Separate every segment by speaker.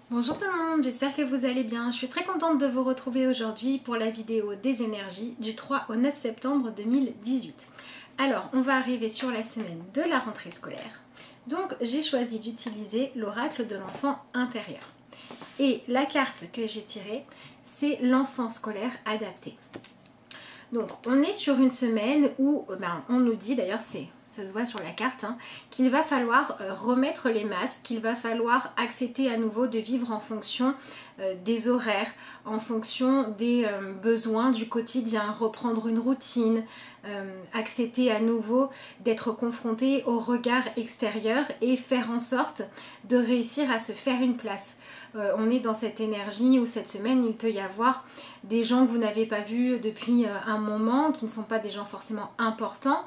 Speaker 1: Bonjour tout le monde, j'espère que vous allez bien. Je suis très contente de vous retrouver aujourd'hui pour la vidéo des énergies du 3 au 9 septembre 2018. Alors, on va arriver sur la semaine de la rentrée scolaire. Donc, j'ai choisi d'utiliser l'oracle de l'enfant intérieur. Et la carte que j'ai tirée, c'est l'enfant scolaire adapté. Donc, on est sur une semaine où on nous dit, d'ailleurs ça se voit sur la carte, qu'il va falloir remettre les masques, qu'il va falloir accepter à nouveau de vivre en fonction des horaires, en fonction des besoins du quotidien, reprendre une routine, accepter à nouveau d'être confronté au regard extérieur et faire en sorte de réussir à se faire une place. On est dans cette énergie où cette semaine il peut y avoir des gens que vous n'avez pas vus depuis un moment, qui ne sont pas des gens forcément importants,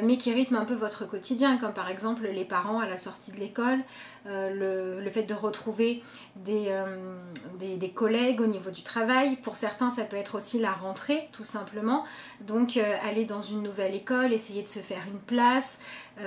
Speaker 1: mais qui rythment un peu votre quotidien, comme par exemple les parents à la sortie de l'école, le fait de retrouver des collègues au niveau du travail. Pour certains ça peut être aussi la rentrée tout simplement, donc aller dans une nouvelle école, essayer de se faire une place,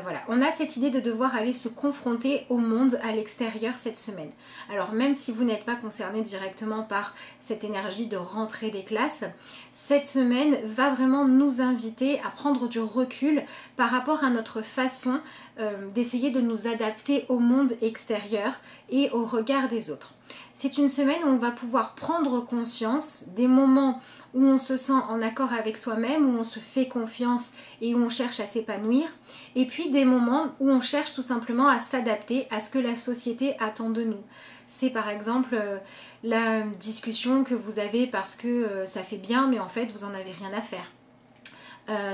Speaker 1: voilà. On a cette idée de devoir aller se confronter au monde à l'extérieur cette semaine. Alors même si vous n'êtes pas concerné directement par cette énergie de rentrée des classes, cette semaine va vraiment nous inviter à prendre du recul par rapport à notre façon d'essayer de nous adapter au monde extérieur et au regard des autres. C'est une semaine où on va pouvoir prendre conscience des moments où on se sent en accord avec soi-même, où on se fait confiance et où on cherche à s'épanouir, et puis des moments où on cherche tout simplement à s'adapter à ce que la société attend de nous. C'est par exemple la discussion que vous avez parce que ça fait bien, mais en fait vous n'en avez rien à faire.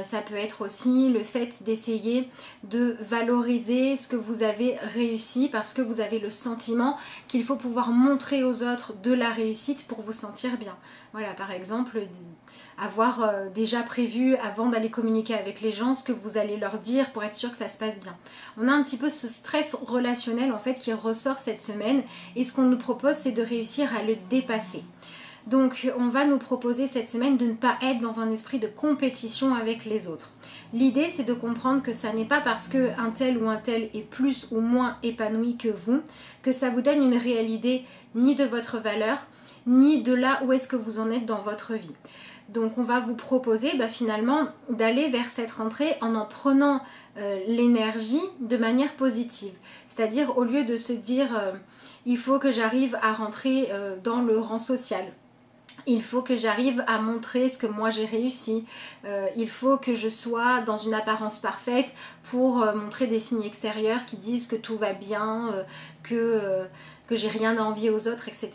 Speaker 1: Ça peut être aussi le fait d'essayer de valoriser ce que vous avez réussi parce que vous avez le sentiment qu'il faut pouvoir montrer aux autres de la réussite pour vous sentir bien. Voilà, par exemple, avoir déjà prévu avant d'aller communiquer avec les gens ce que vous allez leur dire pour être sûr que ça se passe bien. On a un petit peu ce stress relationnel en fait qui ressort cette semaine et ce qu'on nous propose c'est de réussir à le dépasser. Donc on va nous proposer cette semaine de ne pas être dans un esprit de compétition avec les autres. L'idée c'est de comprendre que ça n'est pas parce qu'un tel ou un tel est plus ou moins épanoui que vous, que ça vous donne une réalité ni de votre valeur, ni de là où est-ce que vous en êtes dans votre vie. Donc on va vous proposer finalement d'aller vers cette rentrée en prenant l'énergie de manière positive. C'est-à-dire au lieu de se dire il faut que j'arrive à rentrer dans le rang social. Il faut que j'arrive à montrer ce que moi j'ai réussi. Il faut que je sois dans une apparence parfaite pour montrer des signes extérieurs qui disent que tout va bien, que j'ai rien à envier aux autres, etc.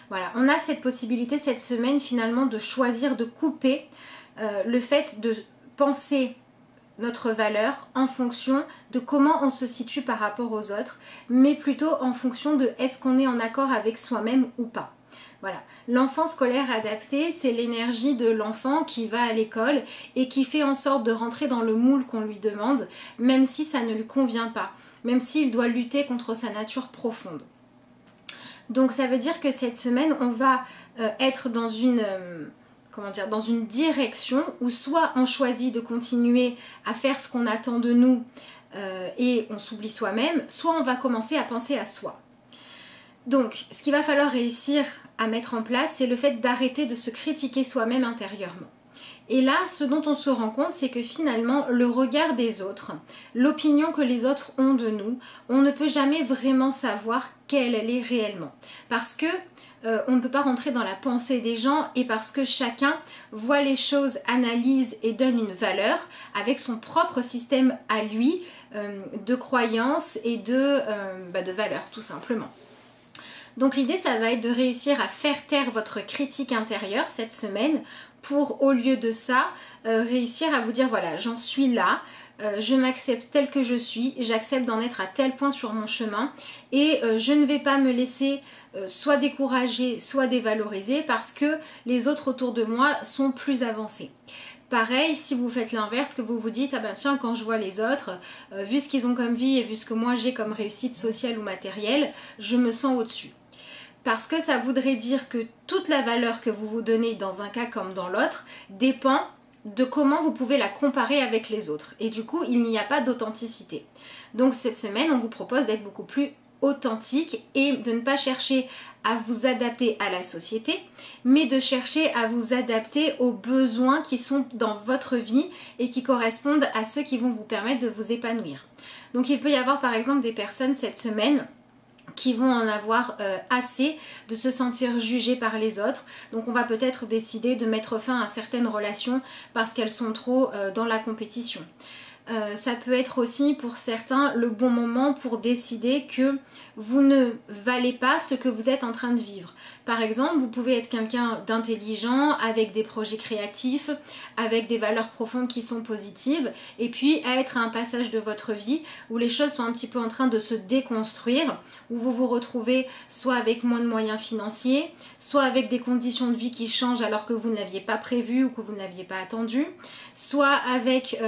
Speaker 1: Voilà, on a cette possibilité cette semaine finalement de choisir de couper le fait de penser notre valeur en fonction de comment on se situe par rapport aux autres, mais plutôt en fonction de est-ce qu'on est en accord avec soi-même ou pas. Voilà, l'enfant scolaire adapté, c'est l'énergie de l'enfant qui va à l'école et qui fait en sorte de rentrer dans le moule qu'on lui demande, même si ça ne lui convient pas, même s'il doit lutter contre sa nature profonde. Donc ça veut dire que cette semaine, on va être dans une direction où soit on choisit de continuer à faire ce qu'on attend de nous et on s'oublie soi-même, soit on va commencer à penser à soi. Donc, ce qu'il va falloir réussir à mettre en place, c'est le fait d'arrêter de se critiquer soi-même intérieurement. Et là, ce dont on se rend compte, c'est que finalement, le regard des autres, l'opinion que les autres ont de nous, on ne peut jamais vraiment savoir quelle elle est réellement. Parce que on ne peut pas rentrer dans la pensée des gens et parce que chacun voit les choses, analyse et donne une valeur avec son propre système à lui de croyances et de valeurs tout simplement. Donc l'idée ça va être de réussir à faire taire votre critique intérieure cette semaine pour au lieu de ça réussir à vous dire voilà j'en suis là, je m'accepte tel que je suis, j'accepte d'en être à tel point sur mon chemin et je ne vais pas me laisser soit décourager soit dévaloriser parce que les autres autour de moi sont plus avancés. Pareil, si vous faites l'inverse, que vous vous dites, ah ben tiens, quand je vois les autres, vu ce qu'ils ont comme vie et vu ce que moi j'ai comme réussite sociale ou matérielle, je me sens au-dessus. Parce que ça voudrait dire que toute la valeur que vous vous donnez dans un cas comme dans l'autre dépend de comment vous pouvez la comparer avec les autres. Et du coup, il n'y a pas d'authenticité. Donc cette semaine, on vous propose d'être beaucoup plus authentique et de ne pas chercher à vous adapter à la société, mais de chercher à vous adapter aux besoins qui sont dans votre vie et qui correspondent à ceux qui vont vous permettre de vous épanouir. Donc il peut y avoir par exemple des personnes cette semaine qui vont en avoir assez de se sentir jugées par les autres. Donc on va peut-être décider de mettre fin à certaines relations parce qu'elles sont trop dans la compétition. Ça peut être aussi pour certains le bon moment pour décider que vous ne valez pas ce que vous êtes en train de vivre. Par exemple, vous pouvez être quelqu'un d'intelligent, avec des projets créatifs, avec des valeurs profondes qui sont positives, et puis être à un passage de votre vie où les choses sont un petit peu en train de se déconstruire, où vous vous retrouvez soit avec moins de moyens financiers, soit avec des conditions de vie qui changent alors que vous ne l'aviez pas prévu ou que vous ne l'aviez pas attendu, soit avec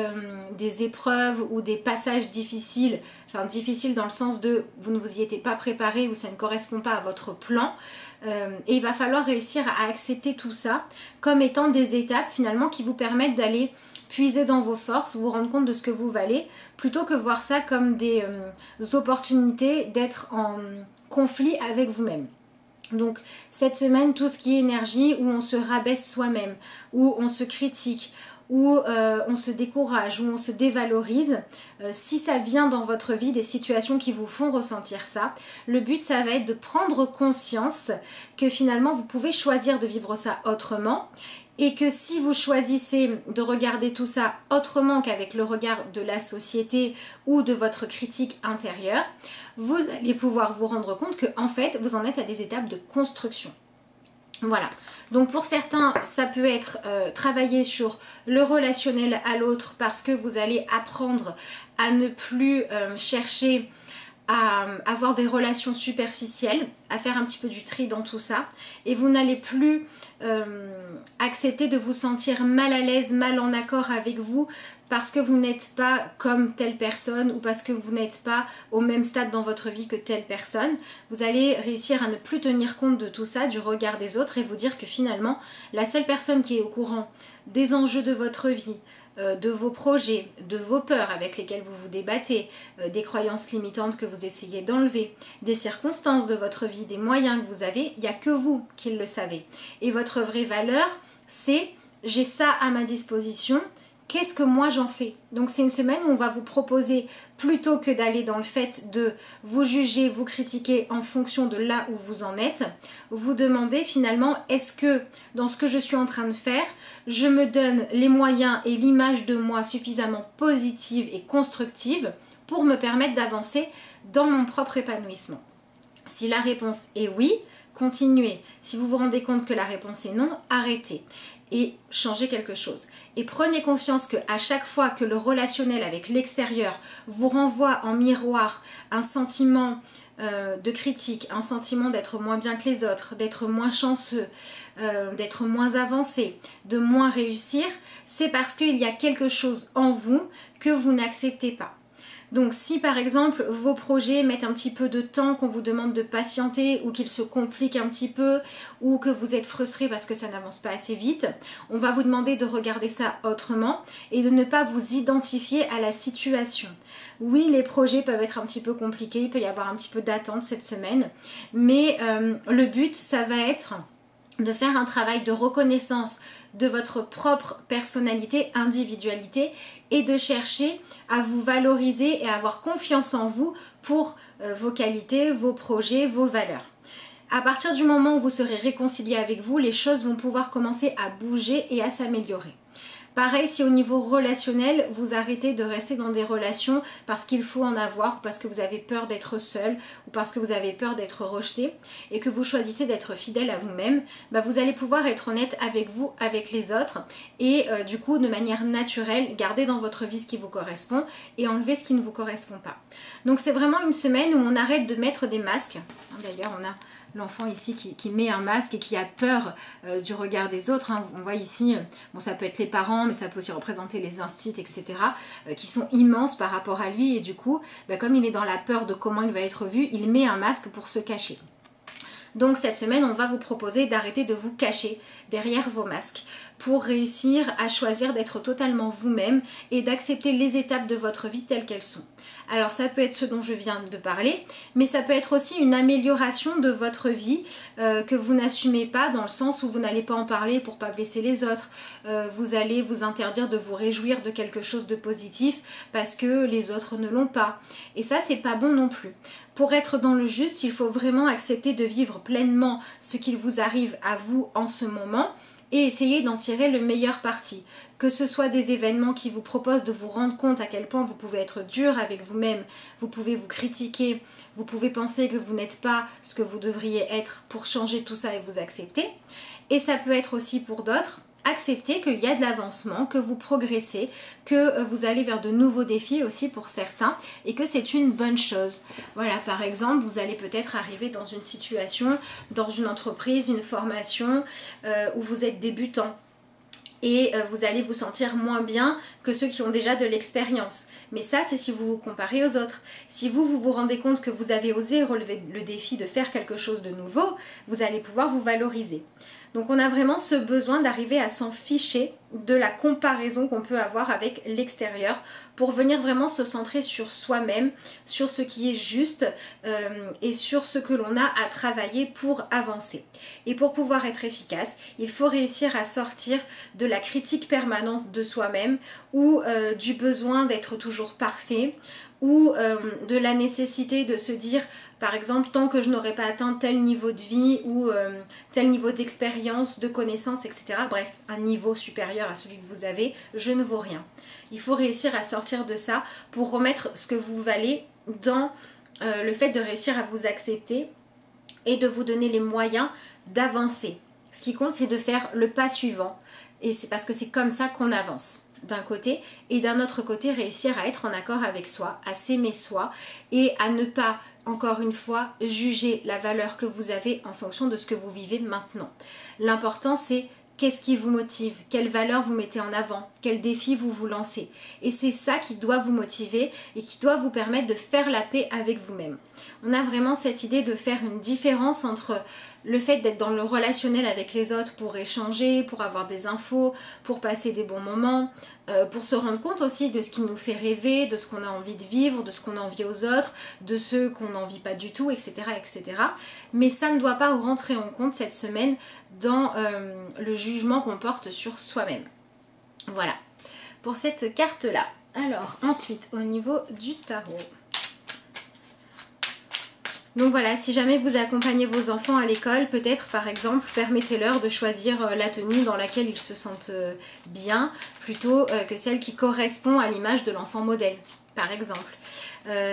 Speaker 1: des épreuves ou des passages difficiles, enfin difficiles dans le sens de vous ne vous y étiez pas préparé ou ça ne correspond pas à votre plan. Et il va falloir réussir à accepter tout ça comme étant des étapes finalement qui vous permettent d'aller puiser dans vos forces, vous rendre compte de ce que vous valez, plutôt que voir ça comme des opportunités d'être en conflit avec vous-même. Donc cette semaine, tout ce qui est énergie où on se rabaisse soi-même, où on se critique, où on se décourage, où on se dévalorise, si ça vient dans votre vie, des situations qui vous font ressentir ça, le but ça va être de prendre conscience que finalement vous pouvez choisir de vivre ça autrement et que si vous choisissez de regarder tout ça autrement qu'avec le regard de la société ou de votre critique intérieure, vous allez pouvoir vous rendre compte que en fait vous en êtes à des étapes de construction. Voilà, donc pour certains ça peut être travailler sur le relationnel à l'autre parce que vous allez apprendre à ne plus chercher à avoir des relations superficielles, à faire un petit peu du tri dans tout ça et vous n'allez plus accepter de vous sentir mal à l'aise, mal en accord avec vous parce que vous n'êtes pas comme telle personne ou parce que vous n'êtes pas au même stade dans votre vie que telle personne. Vous allez réussir à ne plus tenir compte de tout ça, du regard des autres et vous dire que finalement la seule personne qui est au courant des enjeux de votre vie, de vos projets, de vos peurs avec lesquelles vous vous débattez, des croyances limitantes que vous essayez d'enlever, des circonstances de votre vie, des moyens que vous avez, il n'y a que vous qui le savez. Et votre vraie valeur, c'est j'ai ça à ma disposition, qu'est-ce que moi j'en fais? Donc c'est une semaine où on va vous proposer, plutôt que d'aller dans le fait de vous juger, vous critiquer en fonction de là où vous en êtes, vous demandez finalement est-ce que dans ce que je suis en train de faire, je me donne les moyens et l'image de moi suffisamment positive et constructive pour me permettre d'avancer dans mon propre épanouissement. Si la réponse est oui, continuez. Si vous vous rendez compte que la réponse est non, arrêtez et changez quelque chose. Et prenez conscience qu'à chaque fois que le relationnel avec l'extérieur vous renvoie en miroir un sentiment de critique, un sentiment d'être moins bien que les autres, d'être moins chanceux, d'être moins avancé, de moins réussir, c'est parce qu'il y a quelque chose en vous que vous n'acceptez pas. Donc si par exemple vos projets mettent un petit peu de temps, qu'on vous demande de patienter ou qu'ils se compliquent un petit peu ou que vous êtes frustré parce que ça n'avance pas assez vite, on va vous demander de regarder ça autrement et de ne pas vous identifier à la situation. Oui, les projets peuvent être un petit peu compliqués, il peut y avoir un petit peu d'attente cette semaine, mais le but ça va être de faire un travail de reconnaissance de votre propre personnalité, individualité et de chercher à vous valoriser et à avoir confiance en vous pour vos qualités, vos projets, vos valeurs. À partir du moment où vous serez réconcilié avec vous, les choses vont pouvoir commencer à bouger et à s'améliorer. Pareil, si au niveau relationnel, vous arrêtez de rester dans des relations parce qu'il faut en avoir, ou parce que vous avez peur d'être seul, ou parce que vous avez peur d'être rejeté, et que vous choisissez d'être fidèle à vous-même, vous allez pouvoir être honnête avec vous, avec les autres, et du coup, de manière naturelle, garder dans votre vie ce qui vous correspond, et enlever ce qui ne vous correspond pas. Donc c'est vraiment une semaine où on arrête de mettre des masques. D'ailleurs, on a l'enfant ici qui met un masque et qui a peur du regard des autres. On voit ici, bon ça peut être les parents, mais ça peut aussi représenter les instituts, etc. Qui sont immenses par rapport à lui et du coup, comme il est dans la peur de comment il va être vu, il met un masque pour se cacher. Donc cette semaine, on va vous proposer d'arrêter de vous cacher derrière vos masques pour réussir à choisir d'être totalement vous-même et d'accepter les étapes de votre vie telles qu'elles sont. Alors ça peut être ce dont je viens de parler, mais ça peut être aussi une amélioration de votre vie que vous n'assumez pas, dans le sens où vous n'allez pas en parler pour pas blesser les autres. Vous allez vous interdire de vous réjouir de quelque chose de positif parce que les autres ne l'ont pas. Et ça, c'est pas bon non plus. Pour être dans le juste, il faut vraiment accepter de vivre pleinement ce qu'il vous arrive à vous en ce moment et essayer d'en tirer le meilleur parti. Que ce soit des événements qui vous proposent de vous rendre compte à quel point vous pouvez être dur avec vous-même, vous pouvez vous critiquer, vous pouvez penser que vous n'êtes pas ce que vous devriez être pour changer tout ça et vous accepter. Et ça peut être aussi pour d'autres, accepter qu'il y a de l'avancement, que vous progressez, que vous allez vers de nouveaux défis aussi pour certains et que c'est une bonne chose. Voilà, par exemple, vous allez peut-être arriver dans une situation, dans une entreprise, une formation où vous êtes débutant. Et vous allez vous sentir moins bien que ceux qui ont déjà de l'expérience. Mais ça, c'est si vous vous comparez aux autres. Si vous vous rendez compte que vous avez osé relever le défi de faire quelque chose de nouveau, vous allez pouvoir vous valoriser. Donc on a vraiment ce besoin d'arriver à s'en ficher de la comparaison qu'on peut avoir avec l'extérieur pour venir vraiment se centrer sur soi-même, sur ce qui est juste et sur ce que l'on a à travailler pour avancer. Et pour pouvoir être efficace, il faut réussir à sortir de la critique permanente de soi-même ou du besoin d'être toujours parfait ou de la nécessité de se dire, par exemple, tant que je n'aurai pas atteint tel niveau de vie ou tel niveau d'expérience, de connaissance, etc. Bref, un niveau supérieur à celui que vous avez, je ne vaux rien. Il faut réussir à sortir de ça pour remettre ce que vous valez dans le fait de réussir à vous accepter et de vous donner les moyens d'avancer. Ce qui compte, c'est de faire le pas suivant. Et c'est parce que c'est comme ça qu'on avance. D'un côté, et d'un autre côté, réussir à être en accord avec soi, à s'aimer soi et à ne pas, encore une fois, juger la valeur que vous avez en fonction de ce que vous vivez maintenant. L'important, c'est qu'est-ce qui vous motive, quelles valeurs vous mettez en avant, quels défis vous vous lancez. Et c'est ça qui doit vous motiver et qui doit vous permettre de faire la paix avec vous-même. On a vraiment cette idée de faire une différence entre le fait d'être dans le relationnel avec les autres pour échanger, pour avoir des infos, pour passer des bons moments, pour se rendre compte aussi de ce qui nous fait rêver, de ce qu'on a envie de vivre, de ce qu'on envie aux autres, de ceux qu'on n'envie pas du tout, etc., etc. Mais ça ne doit pas rentrer en compte cette semaine dans le jugement qu'on porte sur soi-même. Voilà, pour cette carte-là. Alors, ensuite, au niveau du tarot. Donc voilà, si jamais vous accompagnez vos enfants à l'école, peut-être par exemple, permettez-leur de choisir la tenue dans laquelle ils se sentent bien, plutôt que celle qui correspond à l'image de l'enfant modèle, par exemple.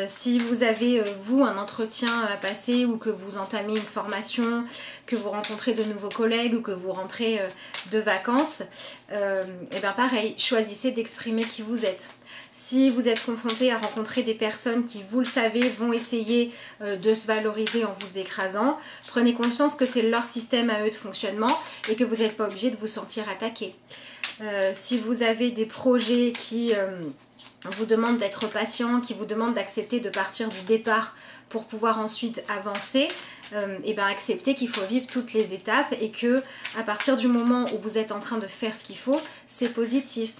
Speaker 1: Si vous avez, vous, un entretien à passer ou que vous entamez une formation, que vous rencontrez de nouveaux collègues ou que vous rentrez de vacances, et bien pareil, choisissez d'exprimer qui vous êtes. Si vous êtes confronté à rencontrer des personnes qui, vous le savez, vont essayer de se valoriser en vous écrasant, prenez conscience que c'est leur système à eux de fonctionnement et que vous n'êtes pas obligé de vous sentir attaqué. Si vous avez des projets qui vous demandent d'être patient, qui vous demandent d'accepter de partir du départ pour pouvoir ensuite avancer, et bien acceptez qu'il faut vivre toutes les étapes et que à partir du moment où vous êtes en train de faire ce qu'il faut, c'est positif.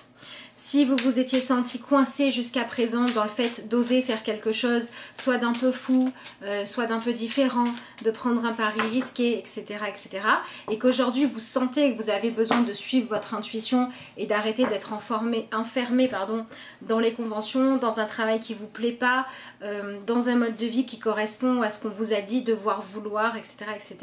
Speaker 1: Si vous vous étiez senti coincé jusqu'à présent dans le fait d'oser faire quelque chose, soit d'un peu fou, soit d'un peu différent, de prendre un pari risqué, etc. etc. et qu'aujourd'hui vous sentez que vous avez besoin de suivre votre intuition et d'arrêter d'être enfermé dans les conventions, dans un travail qui ne vous plaît pas, dans un mode de vie qui correspond à ce qu'on vous a dit devoir vouloir, etc. etc.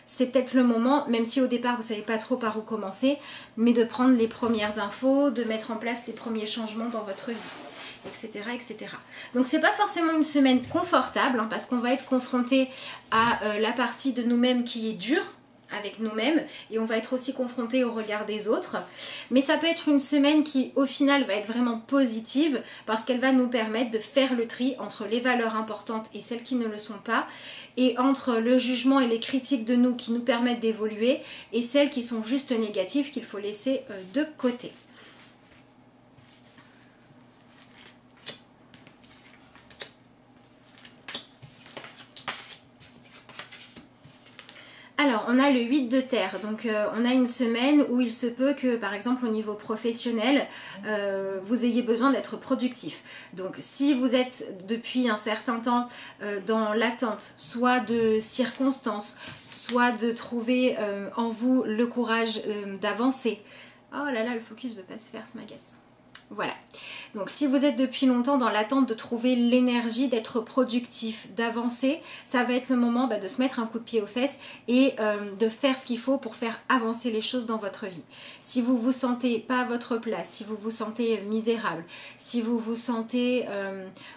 Speaker 1: c'est peut-être le moment, même si au départ vous ne savez pas trop par où commencer, mais de prendre les premières infos, de mettre en place les premiers changements dans votre vie, etc. etc. Donc c'est pas forcément une semaine confortable, parce qu'on va être confronté à la partie de nous-mêmes qui est dure avec nous-mêmes et on va être aussi confronté au regard des autres, mais ça peut être une semaine qui au final va être vraiment positive parce qu'elle va nous permettre de faire le tri entre les valeurs importantes et celles qui ne le sont pas, et entre le jugement et les critiques de nous qui nous permettent d'évoluer et celles qui sont juste négatives qu'il faut laisser de côté. Alors Alors on a le 8 de terre, donc on a une semaine où il se peut que par exemple au niveau professionnel vous ayez besoin d'être productif. Donc si vous êtes depuis un certain temps dans l'attente soit de circonstances, soit de trouver en vous le courage d'avancer. Oh là là, le focus veut pas se faire, ça m'agace. Voilà, donc si vous êtes depuis longtemps dans l'attente de trouver l'énergie, d'être productif, d'avancer, ça va être le moment de se mettre un coup de pied aux fesses et de faire ce qu'il faut pour faire avancer les choses dans votre vie. Si vous vous sentez pas à votre place, si vous vous sentez misérable, si vous vous sentez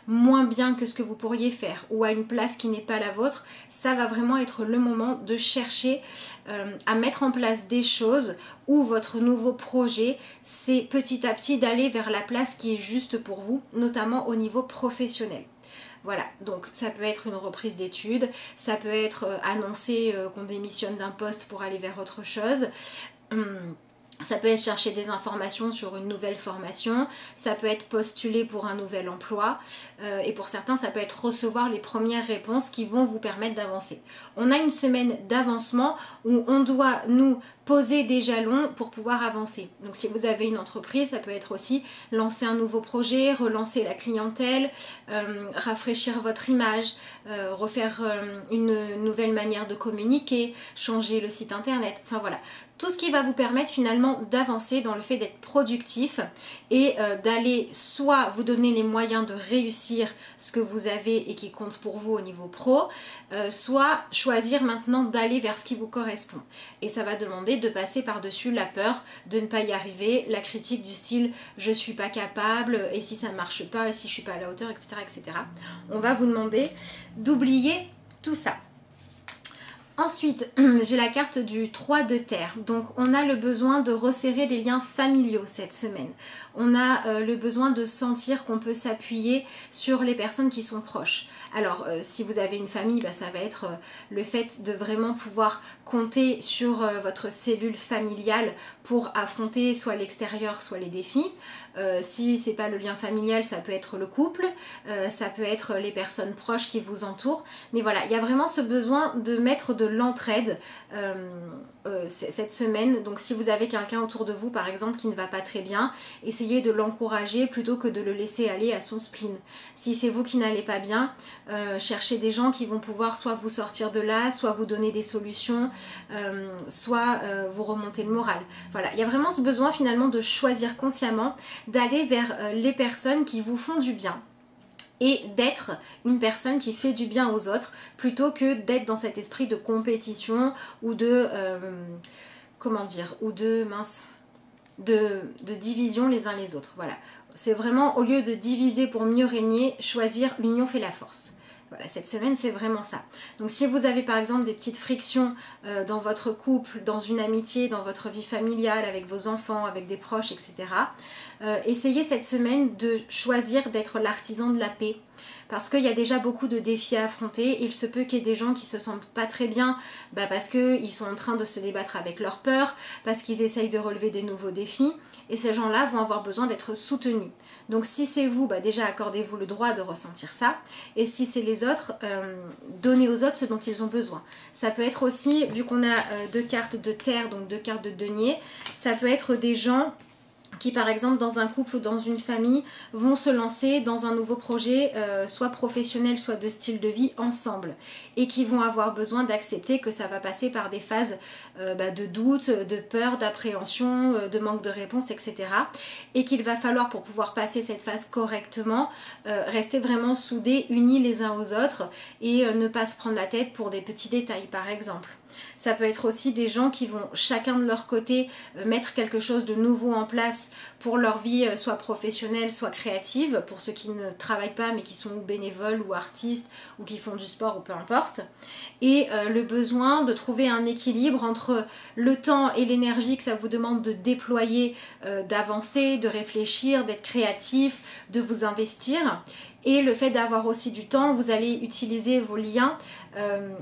Speaker 1: moins bien que ce que vous pourriez faire ou à une place qui n'est pas la vôtre, ça va vraiment être le moment de chercher à mettre en place des choses où votre nouveau projet, c'est petit à petit d'aller vers la place qui est juste pour vous, notamment au niveau professionnel. Voilà, donc ça peut être une reprise d'études, ça peut être annoncer qu'on démissionne d'un poste pour aller vers autre chose. Ça peut être chercher des informations sur une nouvelle formation, ça peut être postuler pour un nouvel emploi et pour certains ça peut être recevoir les premières réponses qui vont vous permettre d'avancer. On a une semaine d'avancement où on doit nous poser des jalons pour pouvoir avancer. Donc si vous avez une entreprise, ça peut être aussi lancer un nouveau projet, relancer la clientèle, rafraîchir votre image, refaire une nouvelle manière de communiquer, changer le site internet, enfin voilà. Tout ce qui va vous permettre finalement d'avancer dans le fait d'être productif et d'aller soit vous donner les moyens de réussir ce que vous avez et qui compte pour vous au niveau pro, soit choisir maintenant d'aller vers ce qui vous correspond. Et ça va demander de passer par-dessus la peur de ne pas y arriver, la critique du style je suis pas capable, et si ça ne marche pas, et si je suis pas à la hauteur, etc. etc. On va vous demander d'oublier tout ça. Ensuite, j'ai la carte du 3 de terre. Donc, on a le besoin de resserrer les liens familiaux cette semaine. On a le besoin de sentir qu'on peut s'appuyer sur les personnes qui sont proches. Alors, si vous avez une famille, ça va être le fait de vraiment pouvoir compter sur votre cellule familiale pour affronter soit l'extérieur, soit les défis. Si c'est pas le lien familial, ça peut être le couple, ça peut être les personnes proches qui vous entourent. Mais voilà, il y a vraiment ce besoin de mettre de l'entraide cette semaine. Donc si vous avez quelqu'un autour de vous par exemple qui ne va pas très bien, essayez de l'encourager plutôt que de le laisser aller à son spleen. Si c'est vous qui n'allez pas bien, cherchez des gens qui vont pouvoir soit vous sortir de là, soit vous donner des solutions, soit vous remonter le moral. Voilà, il y a vraiment ce besoin finalement de choisir consciemment d'aller vers les personnes qui vous font du bien et d'être une personne qui fait du bien aux autres plutôt que d'être dans cet esprit de compétition ou de comment dire, ou de division les uns les autres. Voilà, c'est vraiment au lieu de diviser pour mieux régner, choisir l'union fait la force. Voilà, cette semaine c'est vraiment ça. Donc si vous avez par exemple des petites frictions dans votre couple, dans une amitié, dans votre vie familiale, avec vos enfants, avec des proches, etc. Essayez cette semaine de choisir d'être l'artisan de la paix. Parce qu'il y a déjà beaucoup de défis à affronter. Il se peut qu'il y ait des gens qui se sentent pas très bien parce qu'ils sont en train de se débattre avec leur peur, parce qu'ils essayent de relever des nouveaux défis. Et ces gens-là vont avoir besoin d'être soutenus. Donc si c'est vous, déjà accordez-vous le droit de ressentir ça. Et si c'est les autres, donnez aux autres ce dont ils ont besoin. Ça peut être aussi, vu qu'on a deux cartes de terre, donc deux cartes de denier, ça peut être des gens qui par exemple dans un couple ou dans une famille vont se lancer dans un nouveau projet soit professionnel soit de style de vie ensemble et qui vont avoir besoin d'accepter que ça va passer par des phases de doute, de peur, d'appréhension, de manque de réponse, etc. Et qu'il va falloir pour pouvoir passer cette phase correctement rester vraiment soudés, unis les uns aux autres et ne pas se prendre la tête pour des petits détails par exemple. Ça peut être aussi des gens qui vont chacun de leur côté mettre quelque chose de nouveau en place pour leur vie, soit professionnelle, soit créative, pour ceux qui ne travaillent pas mais qui sont bénévoles ou artistes ou qui font du sport ou peu importe. Et le besoin de trouver un équilibre entre le temps et l'énergie que ça vous demande de déployer, d'avancer, de réfléchir, d'être créatif, de vous investir. Et le fait d'avoir aussi du temps, vous allez utiliser vos liens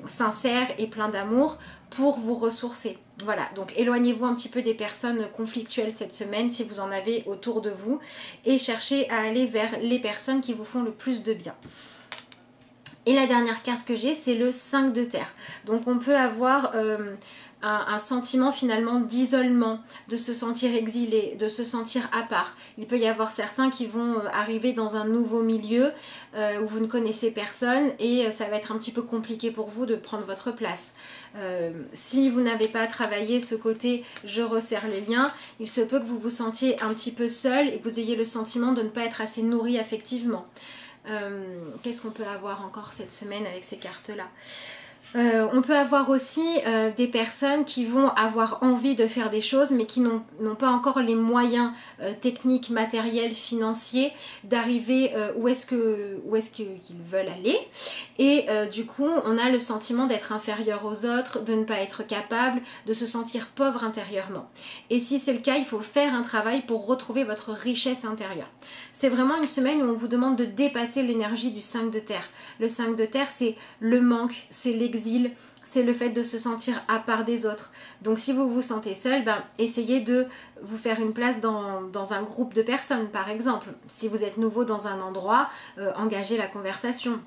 Speaker 1: sincères et pleins d'amour pour vous ressourcer. Voilà, donc éloignez-vous un petit peu des personnes conflictuelles cette semaine si vous en avez autour de vous et cherchez à aller vers les personnes qui vous font le plus de bien. Et la dernière carte que j'ai, c'est le 5 de terre. Donc on peut avoir un sentiment finalement d'isolement, de se sentir exilé, de se sentir à part. Il peut y avoir certains qui vont arriver dans un nouveau milieu où vous ne connaissez personne et ça va être un petit peu compliqué pour vous de prendre votre place. Si vous n'avez pas travaillé ce côté je resserre les liens, il se peut que vous vous sentiez un petit peu seul et que vous ayez le sentiment de ne pas être assez nourri affectivement. Qu'est-ce qu'on peut avoir encore cette semaine avec ces cartes-là? On peut avoir aussi des personnes qui vont avoir envie de faire des choses mais qui n'ont pas encore les moyens techniques, matériels, financiers d'arriver où est-ce qu'ils veulent aller et du coup on a le sentiment d'être inférieur aux autres, de ne pas être capable, de se sentir pauvre intérieurement. Et si c'est le cas, il faut faire un travail pour retrouver votre richesse intérieure. C'est vraiment une semaine où on vous demande de dépasser l'énergie du 5 de terre. Le 5 de terre, c'est le manque, c'est l'exil, c'est le fait de se sentir à part des autres. Donc si vous vous sentez seul, essayez de vous faire une place dans un groupe de personnes par exemple. Si vous êtes nouveau dans un endroit, engagez la conversation.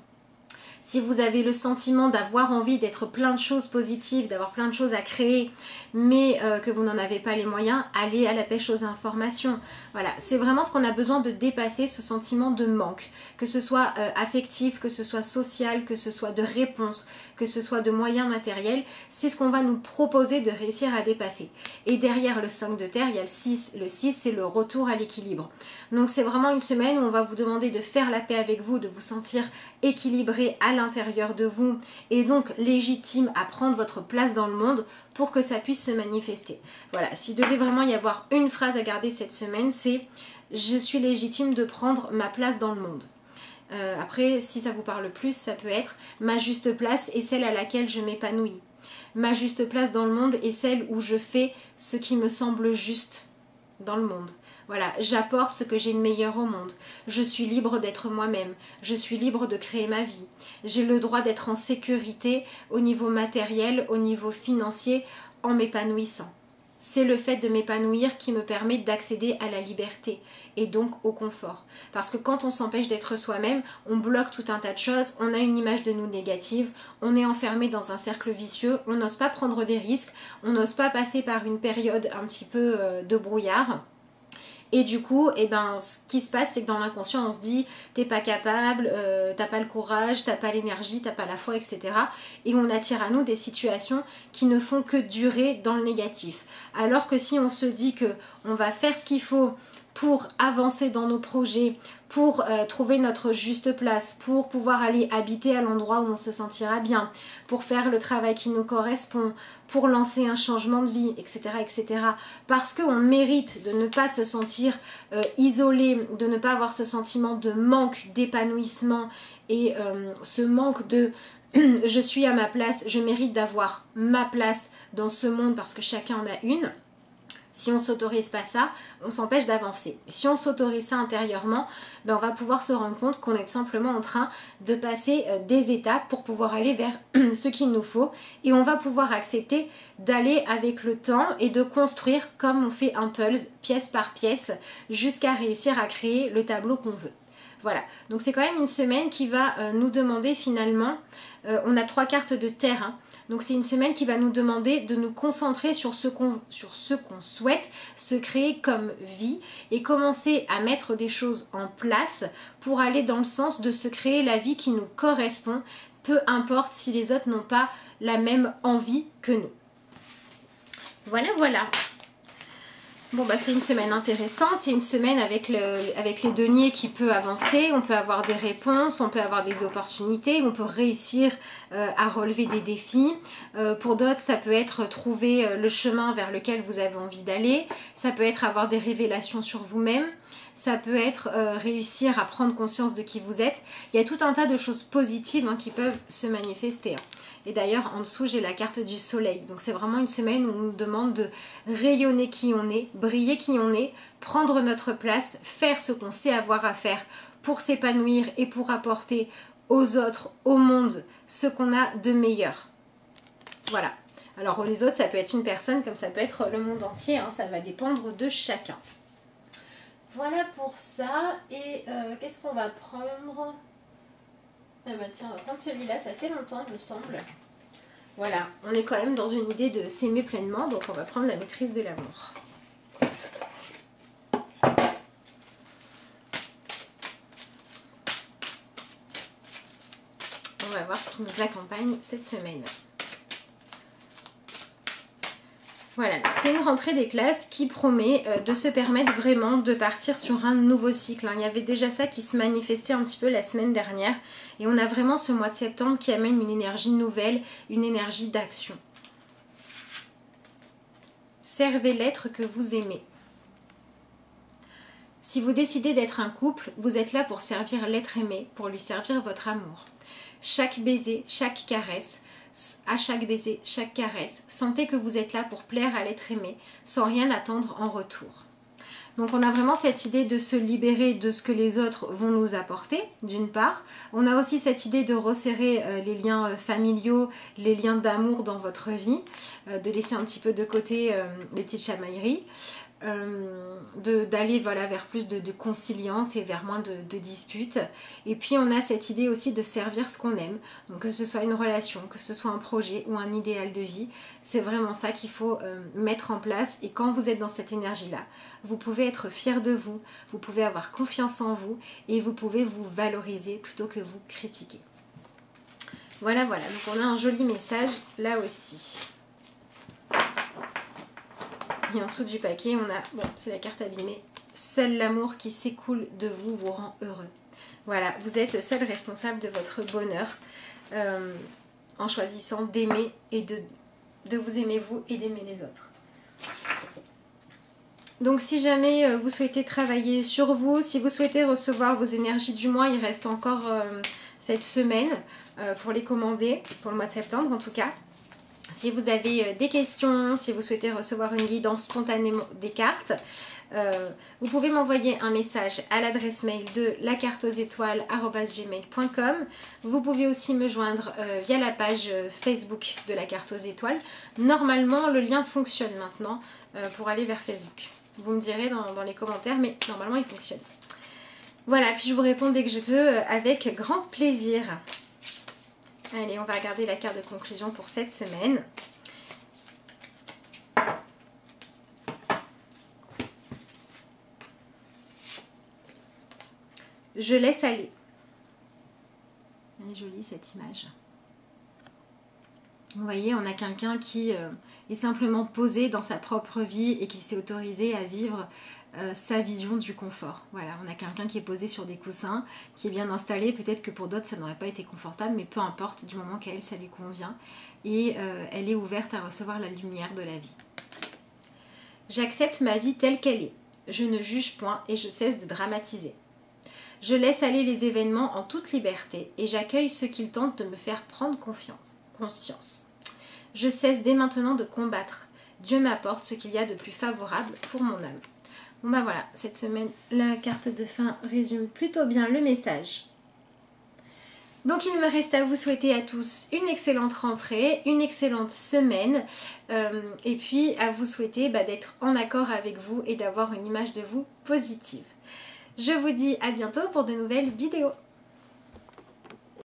Speaker 1: Si vous avez le sentiment d'avoir envie d'être plein de choses positives, d'avoir plein de choses à créer, mais que vous n'en avez pas les moyens, allez à la pêche aux informations. Voilà, c'est vraiment ce qu'on a besoin de dépasser, ce sentiment de manque, que ce soit affectif, que ce soit social, que ce soit de réponse, que ce soit de moyens matériels, c'est ce qu'on va nous proposer de réussir à dépasser. Et derrière le 5 de terre, il y a le 6. Le 6, c'est le retour à l'équilibre. Donc c'est vraiment une semaine où on va vous demander de faire la paix avec vous, de vous sentir équilibré à l'intérieur de vous et donc légitime à prendre votre place dans le monde pour que ça puisse se manifester. Voilà, s'il devait vraiment y avoir une phrase à garder cette semaine, c'est « Je suis légitime de prendre ma place dans le monde ». Après, si ça vous parle plus, ça peut être « Ma juste place est celle à laquelle je m'épanouis ». Ma juste place dans le monde est celle où je fais ce qui me semble juste dans le monde. Voilà, j'apporte ce que j'ai de meilleur au monde. Je suis libre d'être moi-même. Je suis libre de créer ma vie. J'ai le droit d'être en sécurité au niveau matériel, au niveau financier, en m'épanouissant. C'est le fait de m'épanouir qui me permet d'accéder à la liberté et donc au confort. Parce que quand on s'empêche d'être soi-même, on bloque tout un tas de choses, on a une image de nous négative, on est enfermé dans un cercle vicieux, on n'ose pas prendre des risques, on n'ose pas passer par une période un petit peu de brouillard. Et du coup, ce qui se passe, c'est que dans l'inconscient, on se dit t'es pas capable, t'as pas le courage, t'as pas l'énergie, t'as pas la foi, etc. Et on attire à nous des situations qui ne font que durer dans le négatif. Alors que si on se dit que on va faire ce qu'il faut pour avancer dans nos projets, pour trouver notre juste place, pour pouvoir aller habiter à l'endroit où on se sentira bien, pour faire le travail qui nous correspond, pour lancer un changement de vie, etc. etc. Parce qu'on mérite de ne pas se sentir isolé, de ne pas avoir ce sentiment de manque, d'épanouissement et ce manque de je suis à ma place, je mérite d'avoir ma place dans ce monde parce que chacun en a une. Si on ne s'autorise pas ça, on s'empêche d'avancer. Si on s'autorise ça intérieurement, on va pouvoir se rendre compte qu'on est simplement en train de passer des étapes pour pouvoir aller vers ce qu'il nous faut. Et on va pouvoir accepter d'aller avec le temps et de construire comme on fait un puzzle, pièce par pièce, jusqu'à réussir à créer le tableau qu'on veut. Voilà, donc c'est quand même une semaine qui va nous demander finalement, on a 3 cartes de terre, hein. Donc c'est une semaine qui va nous demander de nous concentrer sur ce qu'on souhaite se créer comme vie et commencer à mettre des choses en place pour aller dans le sens de se créer la vie qui nous correspond, peu importe si les autres n'ont pas la même envie que nous. Voilà, voilà. Bon c'est une semaine intéressante, c'est une semaine avec les deniers qui peut avancer, on peut avoir des réponses, on peut avoir des opportunités, on peut réussir à relever des défis. Pour d'autres, ça peut être trouver le chemin vers lequel vous avez envie d'aller, ça peut être avoir des révélations sur vous-même, ça peut être réussir à prendre conscience de qui vous êtes. Il y a tout un tas de choses positives qui peuvent se manifester. Et d'ailleurs, en dessous, j'ai la carte du soleil. Donc c'est vraiment une semaine où on nous demande de rayonner qui on est, briller qui on est, prendre notre place, faire ce qu'on sait avoir à faire pour s'épanouir et pour apporter aux autres, au monde, ce qu'on a de meilleur. Voilà. Alors les autres, ça peut être une personne comme ça peut être le monde entier. Ça va dépendre de chacun. Voilà pour ça. Et qu'est-ce qu'on va prendre ? Ah bah tiens, on va prendre celui-là, ça fait longtemps, il me semble. Voilà, on est quand même dans une idée de s'aimer pleinement, donc on va prendre la maîtrise de l'amour. On va voir ce qui nous accompagne cette semaine. Voilà, c'est une rentrée des classes qui promet de se permettre vraiment de partir sur un nouveau cycle. Il y avait déjà ça qui se manifestait un petit peu la semaine dernière. Et on a vraiment ce mois de septembre qui amène une énergie nouvelle, une énergie d'action. Servez l'être que vous aimez. Si vous décidez d'être un couple, vous êtes là pour servir l'être aimé, pour lui servir votre amour. Chaque baiser, chaque caresse, à chaque baiser, chaque caresse, sentez que vous êtes là pour plaire à l'être aimé, sans rien attendre en retour. Donc on a vraiment cette idée de se libérer de ce que les autres vont nous apporter, d'une part. On a aussi cette idée de resserrer les liens familiaux, les liens d'amour dans votre vie, de laisser un petit peu de côté les petites chamailleries. D'aller voilà, vers plus de conciliance et vers moins de disputes. Et puis on a cette idée aussi de servir ce qu'on aime, donc que ce soit une relation, que ce soit un projet ou un idéal de vie, c'est vraiment ça qu'il faut mettre en place. Et quand vous êtes dans cette énergie là, vous pouvez être fier de vous, vous pouvez avoir confiance en vous et vous pouvez vous valoriser plutôt que vous critiquer. Voilà, donc on a un joli message là aussi. Et en dessous du paquet, on a, bon, c'est la carte abîmée, seul l'amour qui s'écoule de vous vous rend heureux. Voilà, vous êtes le seul responsable de votre bonheur en choisissant d'aimer et de vous aimer vous et d'aimer les autres. Donc si jamais vous souhaitez travailler sur vous, si vous souhaitez recevoir vos énergies du mois, il reste encore cette semaine pour les commander, pour le mois de septembre en tout cas. Si vous avez des questions, si vous souhaitez recevoir une guidance spontanément des cartes, vous pouvez m'envoyer un message à l'adresse mail de lacarteauxétoiles@gmail.com. Vous pouvez aussi me joindre via la page Facebook de la carte aux étoiles. Normalement, le lien fonctionne maintenant pour aller vers Facebook. Vous me direz dans les commentaires, mais normalement, il fonctionne. Voilà, puis je vous réponds dès que je peux avec grand plaisir. Allez, on va regarder la carte de conclusion pour cette semaine. Je laisse aller. Elle est jolie cette image. Vous voyez, on a quelqu'un qui est simplement posé dans sa propre vie et qui s'est autorisé à vivre sa vision du confort. Voilà, on a quelqu'un qui est posé sur des coussins, qui est bien installé. Peut-être que pour d'autres ça n'aurait pas été confortable, mais peu importe, du moment qu'elle, ça lui convient. Et elle est ouverte à recevoir la lumière de la vie. J'accepte ma vie telle qu'elle est. Je ne juge point et je cesse de dramatiser. Je laisse aller les événements en toute liberté et j'accueille ceux qui tentent de me faire prendre conscience. Je cesse dès maintenant de combattre. Dieu m'apporte ce qu'il y a de plus favorable pour mon âme. Bon bah voilà, cette semaine, la carte de fin résume plutôt bien le message. Donc il me reste à vous souhaiter à tous une excellente rentrée, une excellente semaine et puis à vous souhaiter d'être en accord avec vous et d'avoir une image de vous positive. Je vous dis à bientôt pour de nouvelles vidéos.